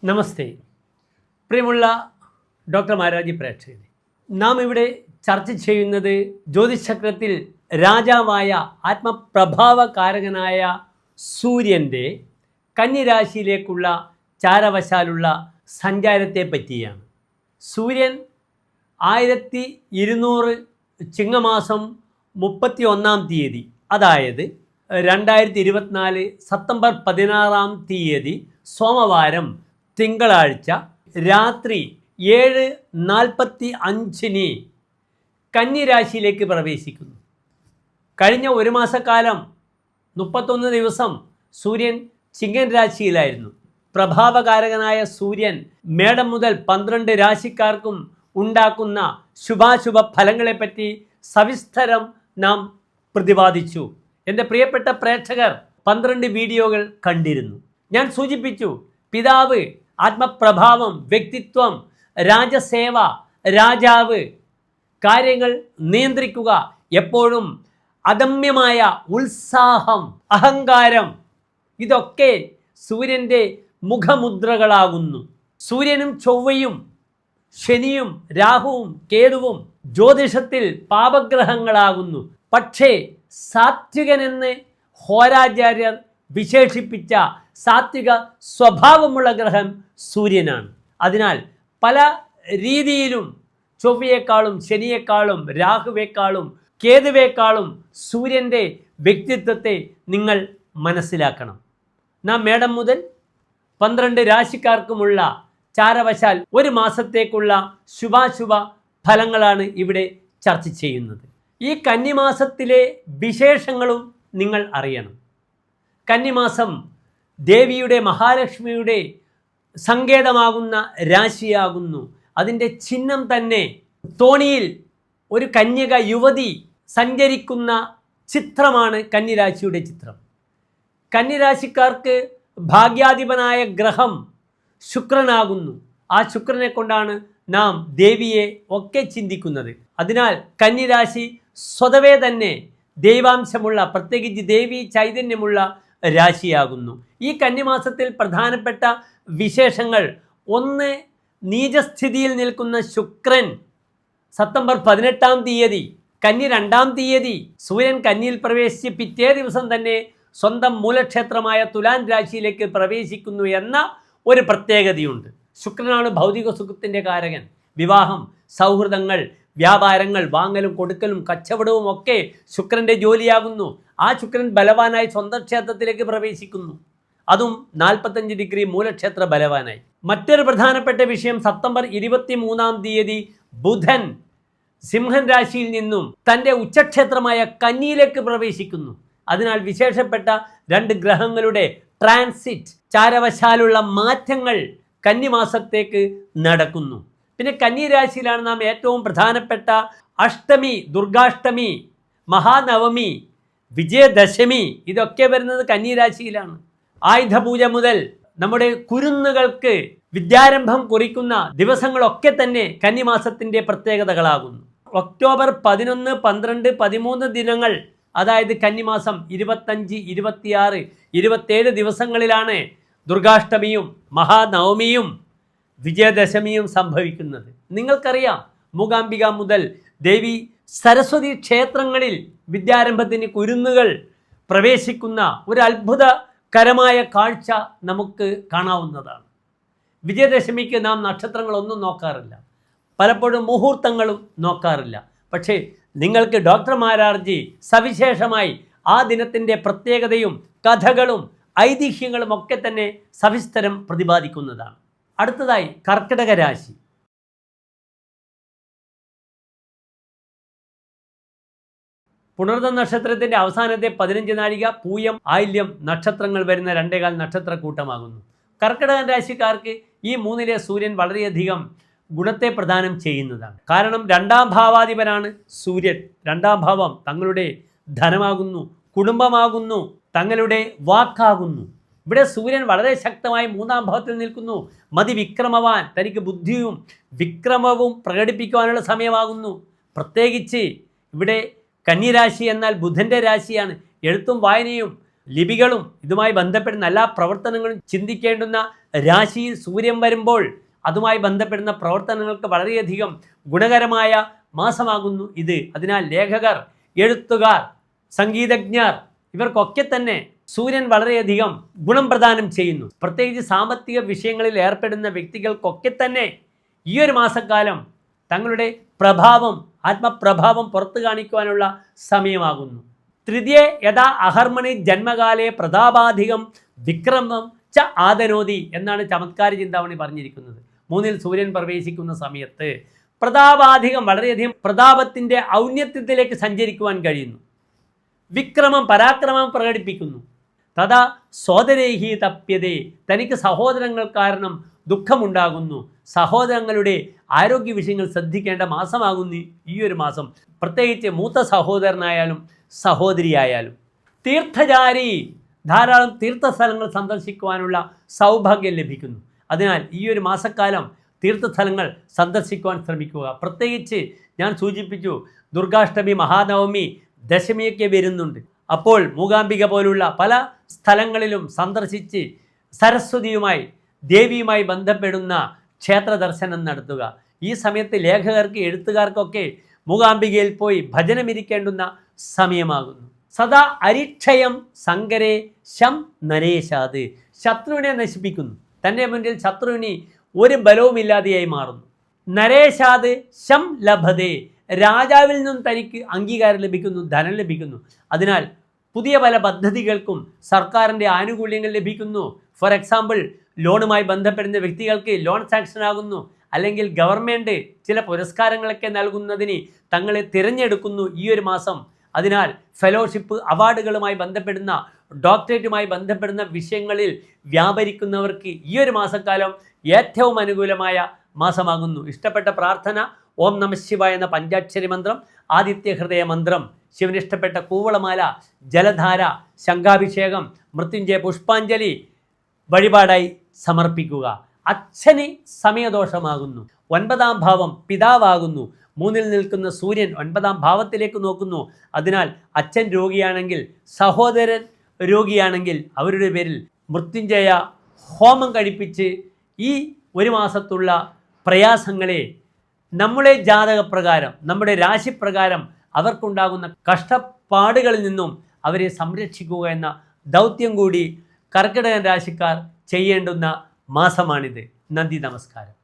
നമസ്തേ പ്രിയമുള്ള ഡോക്ടർ മാരാജി പ്രേക്ഷകരെ, നാം ഇവിടെ ചർച്ച ചെയ്യുന്നത് ജ്യോതിഷചക്രത്തിൽ രാജാവായ ആത്മപ്രഭാവകാരകനായ സൂര്യൻ്റെ കന്നിരാശിയിലേക്കുള്ള ചാരവശാലുള്ള സഞ്ചാരത്തെ പറ്റിയാണ്. സൂര്യൻ 1200 ചിങ്ങമാസം 31-ാം തീയതി, അതായത് 2024 സെപ്റ്റംബർ 16-ാം സോമവാരം തിങ്കളാഴ്ച രാത്രി 7:45 കന്നിരാശിയിലേക്ക് പ്രവേശിക്കുന്നു. കഴിഞ്ഞ ഒരു മാസക്കാലം 31 ദിവസം സൂര്യൻ ചിങ്ങൻ രാശിയിലായിരുന്നു. പ്രഭാവകാരകനായ സൂര്യൻ മേടം മുതൽ 12 രാശിക്കാർക്കും ഉണ്ടാക്കുന്ന ശുഭാശുഭ ഫലങ്ങളെപ്പറ്റി സവിസ്തരം നാം പ്രതിപാദിച്ചു. എൻ്റെ പ്രിയപ്പെട്ട പ്രേക്ഷകർ 12 വീഡിയോകൾ കണ്ടിരുന്നു. ഞാൻ സൂചിപ്പിച്ചു, പിതാവ്, ആത്മപ്രഭാവം, വ്യക്തിത്വം, രാജസേവ, രാജാവ്, കാര്യങ്ങൾ നിയന്ത്രിക്കുക, എപ്പോഴും അദമ്യമായ ഉത്സാഹം, അഹങ്കാരം, ഇതൊക്കെ സൂര്യൻ്റെ മുഖമുദ്രകളാകുന്നു. സൂര്യനും ചൊവ്വയും ശനിയും രാഹുവും കേതുവും ജ്യോതിഷത്തിൽ പാപഗ്രഹങ്ങളാകുന്നു. പക്ഷേ സാത്വികനെന്ന് ഹോരാചാര്യർ വിശേഷിപ്പിച്ച സാത്വിക സ്വഭാവമുള്ള ഗ്രഹം സൂര്യനാണ്. അതിനാൽ പല രീതിയിലും ചൊവ്വയേക്കാളും ശനിയേക്കാളും രാഹുവേക്കാളും കേതുവേക്കാളും സൂര്യൻ്റെ വ്യക്തിത്വത്തെ നിങ്ങൾ മനസ്സിലാക്കണം. നാം മേടം മുതൽ 12 രാശിക്കാർക്കുമുള്ള ചാരവശാൽ ഒരു മാസത്തേക്കുള്ള ശുഭാശുഭ ഫലങ്ങളാണ് ഇവിടെ ചർച്ച ചെയ്യുന്നത്. ഈ കന്നിമാസത്തിലെ വിശേഷങ്ങളും നിങ്ങൾ അറിയണം. കന്നിമാസം ദേവിയുടെ, മഹാലക്ഷ്മിയുടെ സങ്കേതമാകുന്ന രാശിയാകുന്നു. അതിൻ്റെ ചിഹ്നം തന്നെ തോണിയിൽ ഒരു കന്യക യുവതി സഞ്ചരിക്കുന്ന ചിത്രമാണ് കന്നിരാശിയുടെ ചിത്രം. കന്നിരാശിക്കാർക്ക് ഭാഗ്യാധിപനായ ഗ്രഹം ശുക്രനാകുന്നു. ആ ശുക്രനെ കൊണ്ടാണ് നാം ദേവിയെ ഒക്കെ ചിന്തിക്കുന്നത്. അതിനാൽ കന്നിരാശി സ്വതവേ തന്നെ ദൈവാംശമുള്ള, പ്രത്യേകിച്ച് ദേവി ചൈതന്യമുള്ള രാശിയാകുന്നു. ഈ കന്നിമാസത്തിൽ പ്രധാനപ്പെട്ട വിശേഷങ്ങൾ: 1, നീചസ്ഥിതിയിൽ നിൽക്കുന്ന ശുക്രൻ സെപ്റ്റംബർ 18-ാം തീയതി, കന്നി 2-ാം തീയതി സൂര്യൻ കന്നിയിൽ പ്രവേശിച്ച് പിറ്റേ ദിവസം തന്നെ സ്വന്തം മൂലക്ഷേത്രമായ തുലാൻ രാശിയിലേക്ക് പ്രവേശിക്കുന്നു എന്ന ഒരു പ്രത്യേകതയുണ്ട്. ശുക്രനാണ് ഭൗതിക സുഖത്തിൻ്റെ കാരകൻ. വിവാഹം, സൗഹൃദങ്ങൾ, വ്യാപാരങ്ങൾ, വാങ്ങലും കൊടുക്കലും കച്ചവടവും ഒക്കെ ശുക്രൻ്റെ ജോലിയാകുന്നു. ആ ശുക്രൻ ബലവാനായി സ്വന്തം ക്ഷേത്രത്തിലേക്ക് പ്രവേശിക്കുന്നു. അതും 45 ഡിഗ്രി മൂലക്ഷേത്ര ബലവാനായി. മറ്റൊരു പ്രധാനപ്പെട്ട വിഷയം, സെപ്റ്റംബർ 23-ാം തീയതി ബുധൻ സിംഹൻ രാശിയിൽ നിന്നും തൻ്റെ ഉച്ചക്ഷേത്രമായ കന്നിയിലേക്ക് പ്രവേശിക്കുന്നു. അതിനാൽ വിശേഷപ്പെട്ട 2 ഗ്രഹങ്ങളുടെ ട്രാൻസിറ്റ്, ചാരവശാലുള്ള മാറ്റങ്ങൾ കന്നിമാസത്തേക്ക് നടക്കുന്നു. പിന്നെ കന്നിരാശിയിലാണ് നാം ഏറ്റവും പ്രധാനപ്പെട്ട അഷ്ടമി, ദുർഗാഷ്ടമി, മഹാനവമി, വിജയദശമി, ഇതൊക്കെ വരുന്നത് കന്നിരാശിയിലാണ്. ആയുധപൂജ മുതൽ നമ്മുടെ കുരുന്നുകൾക്ക് വിദ്യാരംഭം കുറിക്കുന്ന ദിവസങ്ങളൊക്കെ തന്നെ കന്നിമാസത്തിൻ്റെ പ്രത്യേകതകളാകുന്നു. ഒക്ടോബർ 11, 12, 13 ദിനങ്ങൾ, അതായത് കന്നിമാസം 25, 26, 27 ദിവസങ്ങളിലാണ് ദുർഗാഷ്ടമിയും മഹാനവമിയും വിജയദശമിയും സംഭവിക്കുന്നത്. നിങ്ങൾക്കറിയാം, മൂകാംബിക മുതൽ ദേവി സരസ്വതി ക്ഷേത്രങ്ങളിൽ വിദ്യാരംഭത്തിന് കുരുന്നുകൾ പ്രവേശിക്കുന്ന ഒരു അത്ഭുതകരമായ കാഴ്ച നമുക്ക് കാണാവുന്നതാണ്. വിജയദശമിക്ക് നാം നക്ഷത്രങ്ങളൊന്നും നോക്കാറില്ല, പലപ്പോഴും മുഹൂർത്തങ്ങളും നോക്കാറില്ല. പക്ഷേ നിങ്ങൾക്ക് ഡോക്ടർ മാരാർജി സവിശേഷമായി ആ ദിനത്തിൻ്റെ പ്രത്യേകതയും കഥകളും ഐതിഹ്യങ്ങളും ഒക്കെ തന്നെ സവിസ്തരം പ്രതിപാദിക്കുന്നതാണ്. അടുത്തതായി കർക്കിടക രാശി. പുണർദ നക്ഷത്രത്തിൻ്റെ അവസാനത്തെ 15 നാഴിക പൂയം, ആയില്യം നക്ഷത്രങ്ങൾ വരുന്ന 2.25 നക്ഷത്രക്കൂട്ടമാകുന്നു. കർക്കിടക രാശിക്കാർക്ക് ഈ 3-ലെ സൂര്യൻ വളരെയധികം ഗുണത്തെ പ്രദാനം ചെയ്യുന്നതാണ്. കാരണം 2-ാം ഭാവാധിപനാണ് സൂര്യൻ. 2-ാം ഭാവം തങ്ങളുടെ ധനമാകുന്നു, കുടുംബമാകുന്നു, തങ്ങളുടെ വാക്കാകുന്നു. ഇവിടെ സൂര്യൻ വളരെ ശക്തമായി 3-ാം ഭാവത്തിൽ നിൽക്കുന്നു. മതിവിക്രമവാൻ, തനിക്ക് ബുദ്ധിയും വിക്രമവും പ്രകടിപ്പിക്കുവാനുള്ള സമയമാകുന്നു. പ്രത്യേകിച്ച് ഇവിടെ കന്നിരാശി എന്നാൽ ബുധൻ്റെ രാശിയാണ്. എഴുത്തും വായനയും ലിപികളും ഇതുമായി ബന്ധപ്പെടുന്ന എല്ലാ പ്രവർത്തനങ്ങളും ചിന്തിക്കേണ്ടുന്ന രാശിയിൽ സൂര്യൻ വരുമ്പോൾ അതുമായി ബന്ധപ്പെടുന്ന പ്രവർത്തനങ്ങൾക്ക് വളരെയധികം ഗുണകരമായ മാസമാകുന്നു ഇത്. അതിനാൽ ലേഖകർ, എഴുത്തുകാർ, സംഗീതജ്ഞർ ഇവർക്കൊക്കെ തന്നെ സൂര്യൻ വളരെയധികം ഗുണം പ്രദാനം ചെയ്യുന്നു. പ്രത്യേകിച്ച് സാമ്പത്തിക വിഷയങ്ങളിൽ ഏർപ്പെടുന്ന വ്യക്തികൾക്കൊക്കെ തന്നെ ഈ ഒരു മാസക്കാലം തങ്ങളുടെ പ്രഭാവം, ആത്മപ്രഭാവം പുറത്തു കാണിക്കുവാനുള്ള സമയമാകുന്നു. തൃതീയേ യഥാ അഹർമണി ജന്മകാലേ പ്രതാപാധികം വിക്രമം ച ആദനോതി എന്നാണ് ചമത്കാരി ചിന്താമണി പറഞ്ഞിരിക്കുന്നത്. 3-ൽ സൂര്യൻ പ്രവേശിക്കുന്ന സമയത്ത് പ്രതാപാധികം, വളരെയധികം പ്രതാപത്തിൻ്റെ ഔന്നത്യത്തിലേക്ക് സഞ്ചരിക്കുവാൻ കഴിയുന്നു. വിക്രമം, പരാക്രമം പ്രകടിപ്പിക്കുന്നു. തഥാ സോദരേഹി തപ്യതേ, തനിക്ക് സഹോദരങ്ങൾ കാരണം ദുഃഖമുണ്ടാകുന്നു. സഹോദരങ്ങളുടെ ആരോഗ്യ വിഷയങ്ങൾ ശ്രദ്ധിക്കേണ്ട മാസമാകുന്നു ഈ ഒരു മാസം. പ്രത്യേകിച്ച് മൂത്ത സഹോദരനായാലും സഹോദരിയായാലും. തീർത്ഥചാരി, ധാരാളം തീർത്ഥസ്ഥലങ്ങൾ സന്ദർശിക്കുവാനുള്ള സൗഭാഗ്യം ലഭിക്കുന്നു. അതിനാൽ ഈ ഒരു മാസക്കാലം തീർത്ഥസ്ഥലങ്ങൾ സന്ദർശിക്കുവാൻ ശ്രമിക്കുക. പ്രത്യേകിച്ച് ഞാൻ സൂചിപ്പിച്ചു, ദുർഗാഷ്ടമി, മഹാനവമി, ദശമിയൊക്കെ വരുന്നുണ്ട്. അപ്പോൾ മൂകാംബിക പോലുള്ള പല സ്ഥലങ്ങളിലും സന്ദർശിച്ച് സരസ്വതിയുമായി, ദേവിയുമായി ബന്ധപ്പെടുന്ന ക്ഷേത്ര ദർശനം നടത്തുക. ഈ സമയത്ത് ലേഖകർക്ക്, എഴുത്തുകാർക്കൊക്കെ മൂകാംബികയിൽ പോയി ഭജനമിരിക്കേണ്ടുന്ന സമയമാകുന്നു. സദാ അരിക്ഷയം സങ്കരേ ശം നരേശാത്, ശത്രുവിനെ നശിപ്പിക്കുന്നു. തൻ്റെ മുന്നിൽ ശത്രുവിന് ഒരു ബലവുമില്ലാതെയായി മാറുന്നു. നരേശാത് ശം ലഭതേ, രാജാവിൽ നിന്നും തനിക്ക് അംഗീകാരം ലഭിക്കുന്നു, ധനം ലഭിക്കുന്നു. അതിനാൽ പുതിയ പല പദ്ധതികൾക്കും സർക്കാരിൻ്റെ ആനുകൂല്യങ്ങൾ ലഭിക്കുന്നു. ഫോർ എക്സാമ്പിൾ, ലോണുമായി ബന്ധപ്പെടുന്ന വ്യക്തികൾക്ക് ലോൺ സാങ്ഷൻ ആകുന്നു. അല്ലെങ്കിൽ ഗവൺമെൻറ് ചില പുരസ്കാരങ്ങളൊക്കെ നൽകുന്നതിന് തങ്ങളെ തിരഞ്ഞെടുക്കുന്നു ഈ ഒരു മാസം. അതിനാൽ ഫെലോഷിപ്പ്, അവാർഡുകളുമായി ബന്ധപ്പെടുന്ന, ഡോക്ടറേറ്റുമായി ബന്ധപ്പെടുന്ന വിഷയങ്ങളിൽ വ്യാപരിക്കുന്നവർക്ക് ഈ ഒരു മാസക്കാലം ഏറ്റവും അനുകൂലമായ മാസമാകുന്നു. ഇഷ്ടപ്പെട്ട പ്രാർത്ഥന ഓം നമഃ ശിവായ എന്ന പഞ്ചാക്ഷരി മന്ത്രം, ആദിത്യ ഹൃദയ മന്ത്രം, ശിവനിഷ്ടപ്പെട്ട കൂവളമാല, ജലധാര, ശംഖാഭിഷേകം, മൃത്യുഞ്ജയ പുഷ്പാഞ്ജലി വഴിപാടായി സമർപ്പിക്കുക. അച്ഛന് സമയദോഷമാകുന്നു. 9-ാം ഭാവം പിതാവാകുന്നു. 3-ൽ നിൽക്കുന്ന സൂര്യൻ 9-ാം ഭാവത്തിലേക്ക് നോക്കുന്നു. അതിനാൽ അച്ഛൻ രോഗിയാണെങ്കിൽ, സഹോദരൻ രോഗിയാണെങ്കിൽ അവരുടെ പേരിൽ മൃത്യുഞ്ജയ ഹോമം കഴിപ്പിച്ച് ഈ ഒരു മാസത്തുള്ള പ്രയാസങ്ങളെ നമ്മുടെ ജാതകപ്രകാരം, നമ്മുടെ രാശിപ്രകാരം അവർക്കുണ്ടാകുന്ന കഷ്ടപ്പാടുകളിൽ നിന്നും അവരെ സംരക്ഷിക്കുക എന്ന ദൗത്യം കൂടി കർക്കിടക രാശിക്കാർ ചെയ്യേണ്ടുന്ന മാസമാണിത്. നന്ദി, നമസ്കാരം.